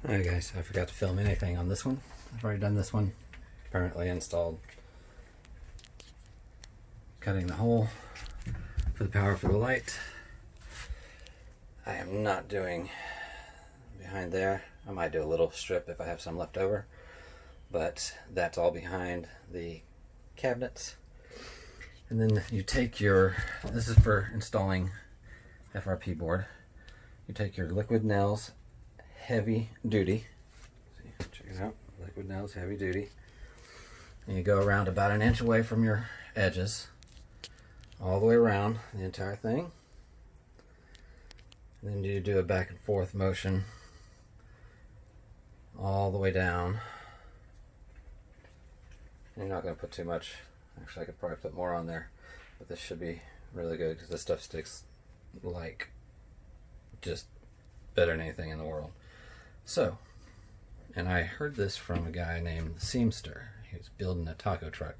Alright guys, I forgot to film anything on this one. I've already done this one, permanently installed. Cutting the hole for the power for the light. I am not doing behind there. I might do a little strip if I have some left over, but that's all behind the cabinets. And then you take your, this is for installing FRP board. You take your liquid nails, heavy duty. See, check it out, liquid nails, heavy duty. And you go around about 1 inch away from your edges, all the way around the entire thing. And then you do a back and forth motion all the way down. And you're not going to put too much. Actually, I could probably put more on there, but this should be really good because this stuff sticks like just better than anything in the world. So, and I heard this from a guy named Seamster. He was building a taco truck,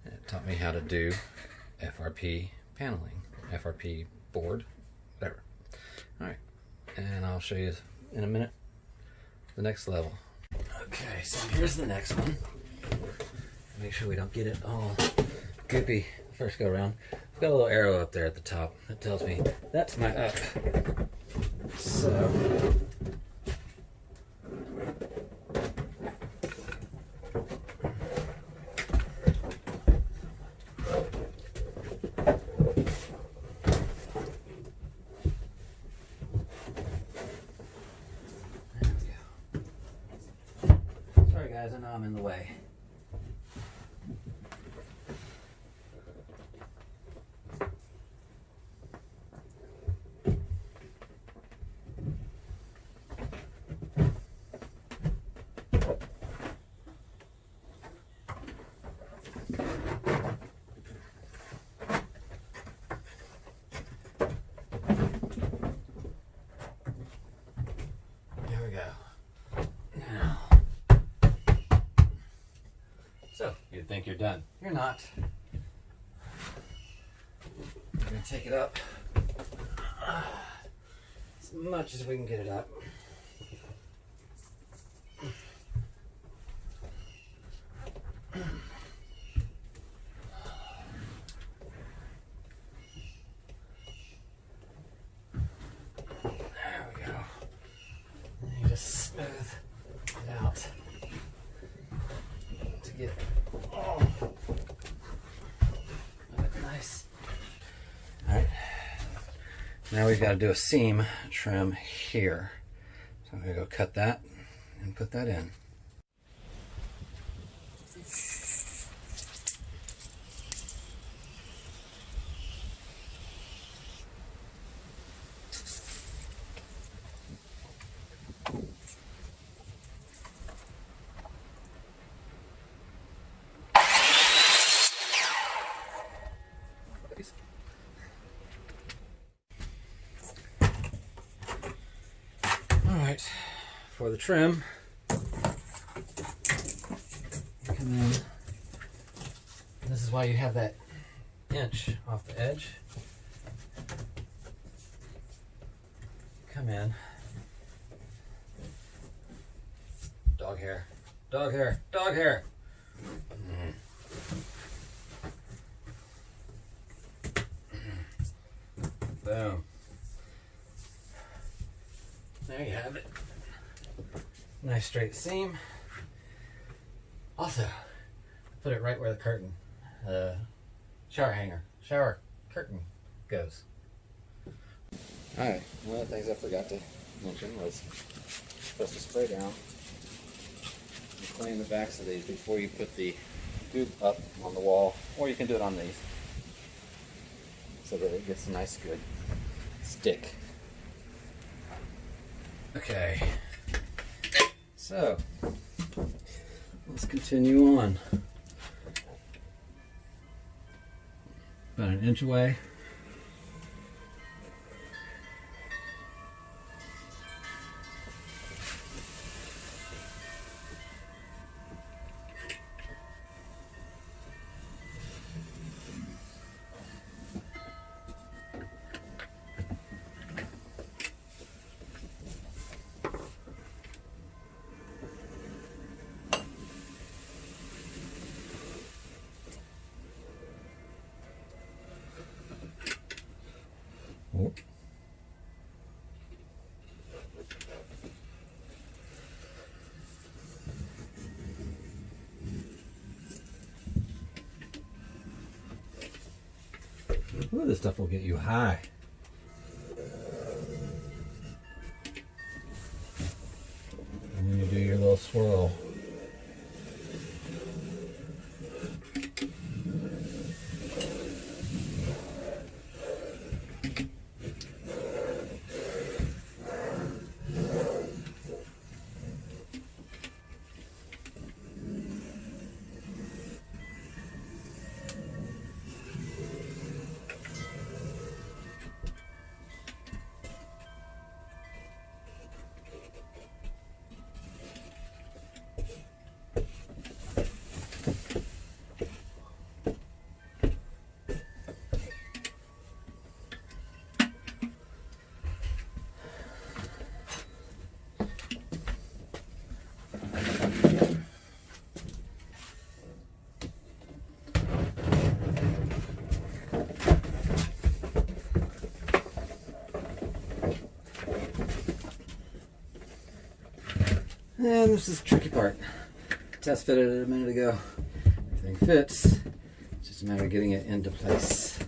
and it taught me how to do FRP paneling, FRP board, whatever. Alright, and I'll show you in a minute the next level. Okay, so here's the next one. Make sure we don't get it all goopy first go around. I've got a little arrow up there at the top that tells me that's my up. So there we go. Sorry guys, I know I'm in the way. So, you'd think you're done. You're not. We're going to take it up as much as we can get it up. There we go. And you just smooth it out to get nice. Alright, now we've got to do a seam trim here. So I'm going to go cut that and put that in. Alright, for the trim, come in. This is why you have that inch off the edge. Come in. Dog hair, dog hair, dog hair. Boom. There you have it. Nice straight seam. Also, put it right where the curtain, shower curtain goes. Alright, one of the things I forgot to mention was supposed to spray down and clean the backs of these before you put the goop up on the wall, or you can do it on these so that it gets a nice good stick. Okay, so let's continue on. About 1 inch away. Ooh, this stuff will get you high. And then you do your little swirl. And this is the tricky part. Test fitted it a minute ago. Everything fits. It's just a matter of getting it into place.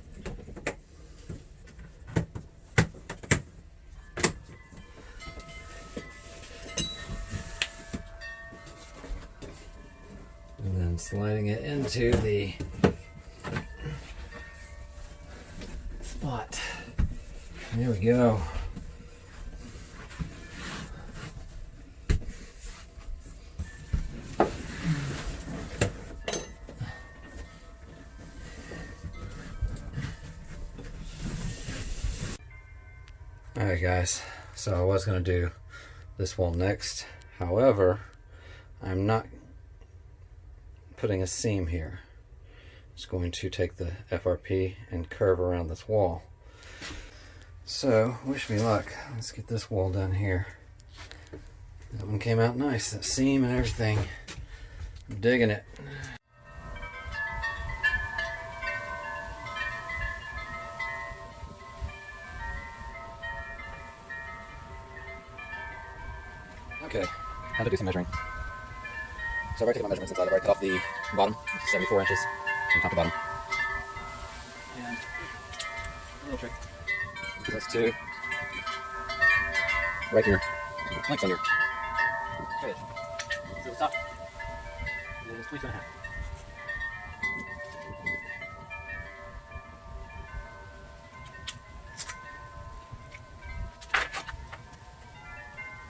And then sliding it into the spot. There we go. Alright guys, so I was going to do this wall next, however, I'm not putting a seam here. I'm just going to take the FRP and curve around this wall. So, wish me luck. Let's get this wall done here. That one came out nice, that seam and everything. I'm digging it. Okay, how to do some measuring. So I've already taken my measurements inside. I've already cut off the bottom, which is 74 inches from top to bottom. And a little trick is to write your length on your page. So the top is 22.5.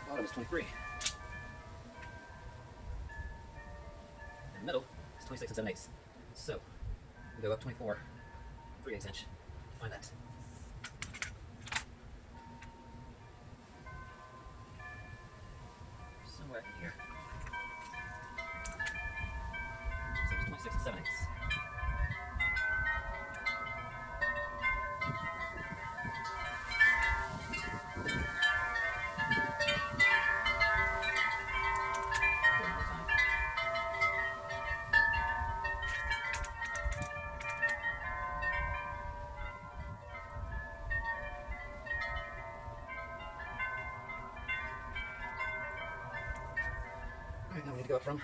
Bottom is 23. The middle is 26 and 7/8. So we go up 24, 3/8 inch. Find that. Somewhere in here. So it's 26 and 7/8. Alright, now we need to go up from the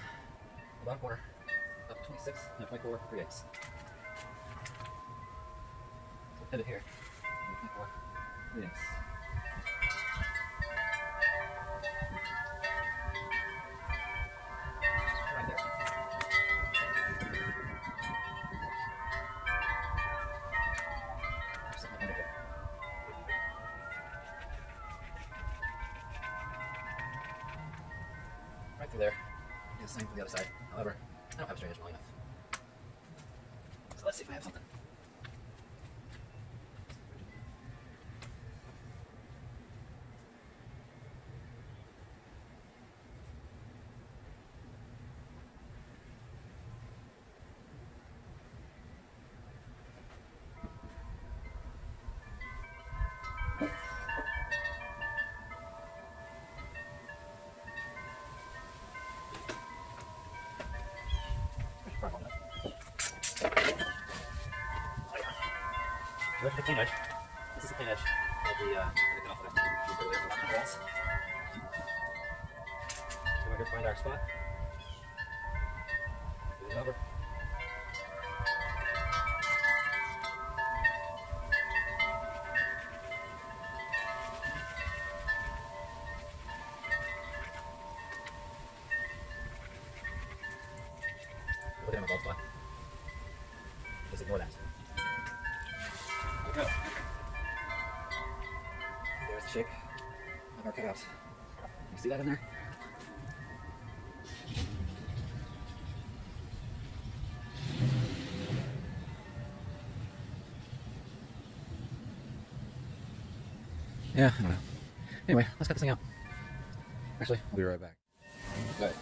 bottom corner, up 26, no 24, 3/8. So pivot here, 24, 3/8. Right there. Something under here. Right through there. Do the same for the other side. However, I don't have a straight edge long enough. So let's see if I have something. There's the clean edge. This is the clean edge of the cutoff that I used earlier for mounting walls. So we're here to find our spot. Move it over. Look at my bald spot. Just ignore that. There we go. There's the shape of our cutouts. You see that in there? Yeah, I don't know. Anyway, let's cut this thing out. Actually, I'll be right back. Bye.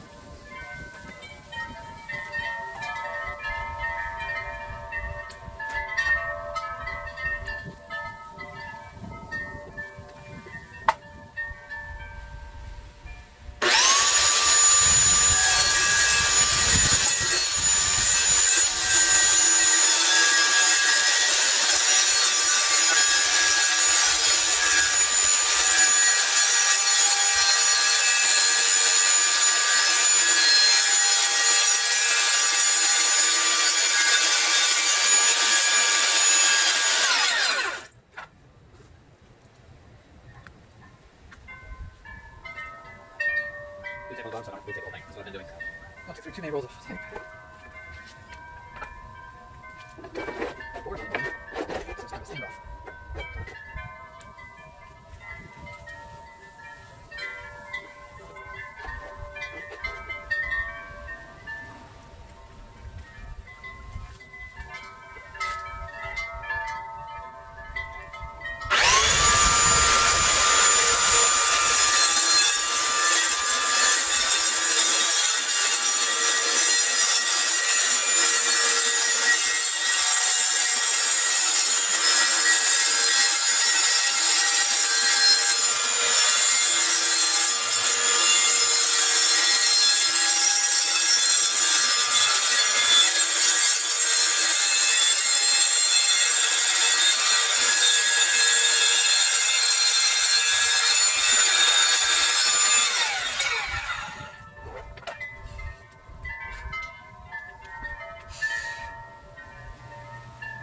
We take all the bottom side off, we take the whole thing. That's what I've been doing. I'll take through 2 many rolls of tape. Board's on the bottom, so it's kind of a standoff.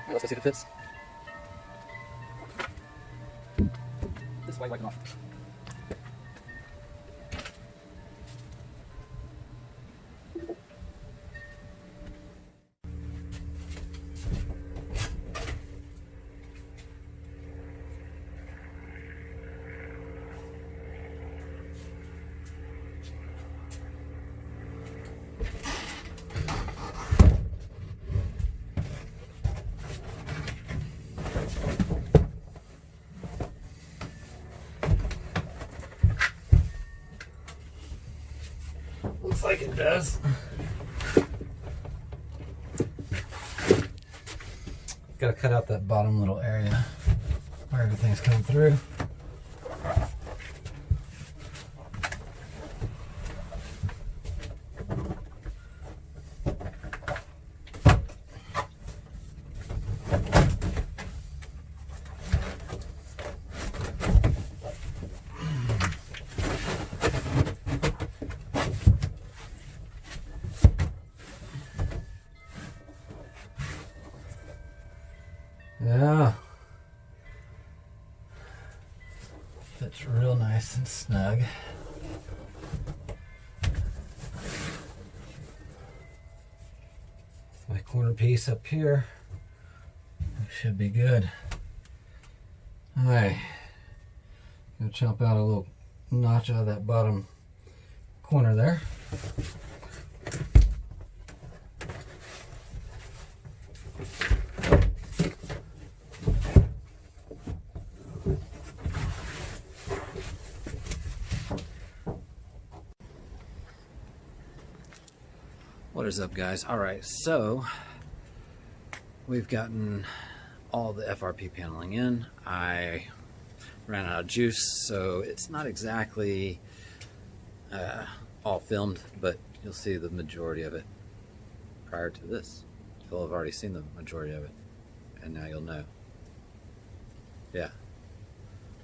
Let's go see if it fits. This way, wipe it off. Looks like it does. Gotta cut out that bottom little area where everything's coming through. Yeah, fits real nice and snug. My corner piece up here should be good. All right, gonna chop out a little notch out of that bottom corner there. What is up, guys? All right, so we've gotten all the FRP paneling in. I ran out of juice, so it's not exactly all filmed, but you'll see the majority of it prior to this. You'll have already seen the majority of it, and now you'll know. Yeah.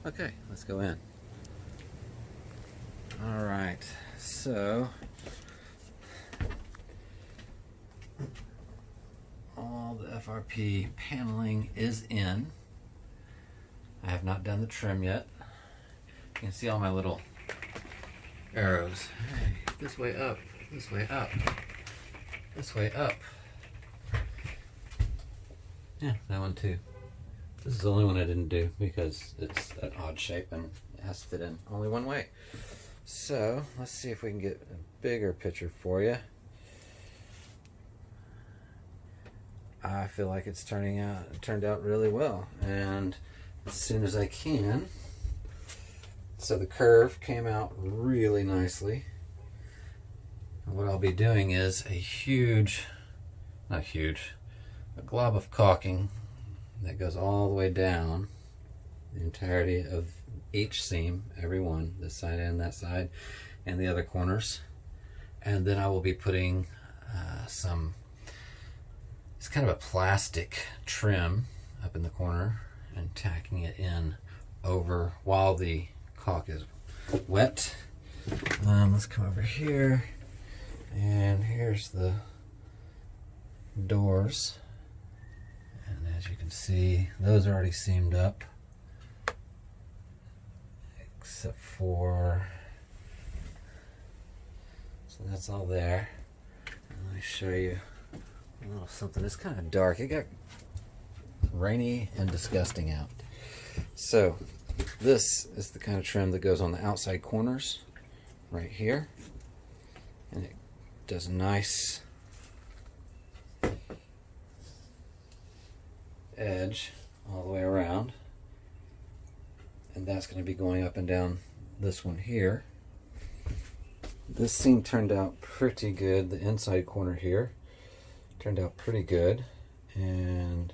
Okay, let's go in. All right, so all the FRP paneling is in. I have not done the trim yet. You can see all my little arrows. Hey, this way up, this way up. this way up. Yeah, that one too. This is the only one I didn't do because it's an odd shape and it has to fit in only one way. So let's see if we can get a bigger picture for you. I feel like it's turned out really well, and as soon as I can. So the curve came out really nicely. And what I'll be doing is a glob of caulking that goes all the way down the entirety of each seam, every one, this side and that side, and the other corners. And then I will be putting it's kind of a plastic trim up in the corner and tacking it in over while the caulk is wet. Let's come over here, and here's the doors, and as you can see, those are already seamed up except for, so that's all there. And let me show you a little something. It's kind of dark. It got rainy and disgusting out. So this is the kind of trim that goes on the outside corners right here, and it does a nice edge all the way around, and that's going to be going up and down this one here. This seam turned out pretty good. The inside corner here turned out pretty good, and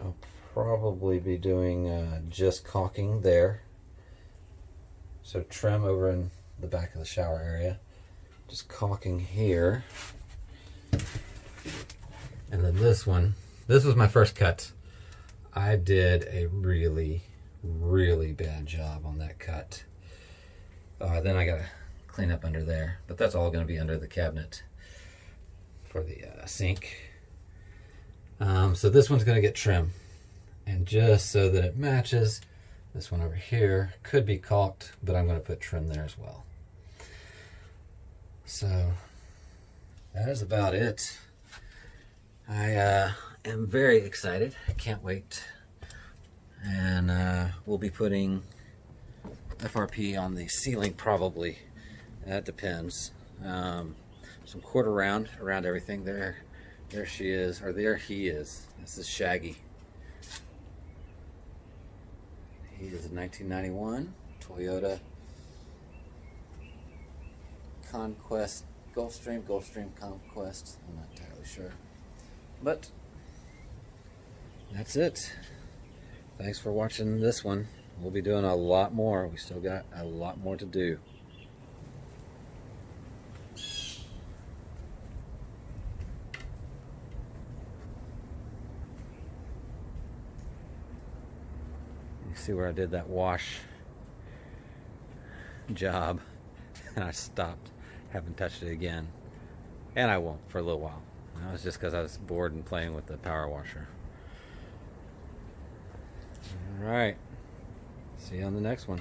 I'll probably be doing just caulking there. So trim over in the back of the shower area, just caulking here. And then this one, this was my first cut. I did a really bad job on that cut. Then I gotta clean up under there, but that's all gonna be under the cabinet for the sink. So this one's gonna get trim, and just so that it matches, this one over here could be caulked, but I'm gonna put trim there as well. So that is about it. I am very excited. I can't wait. And we'll be putting FRP on the ceiling probably. That depends. Some quarter round around everything. There she is, or there he is. This is Shaggy. He is a 1991 Toyota Conquest, Gulfstream Conquest. I'm not entirely sure. But that's it. Thanks for watching this one. We'll be doing a lot more. We still got a lot more to do. You see where I did that wash job and I stopped, haven't touched it again, and I won't for a little while. That was just because I was bored and playing with the power washer. Alright, see you on the next one.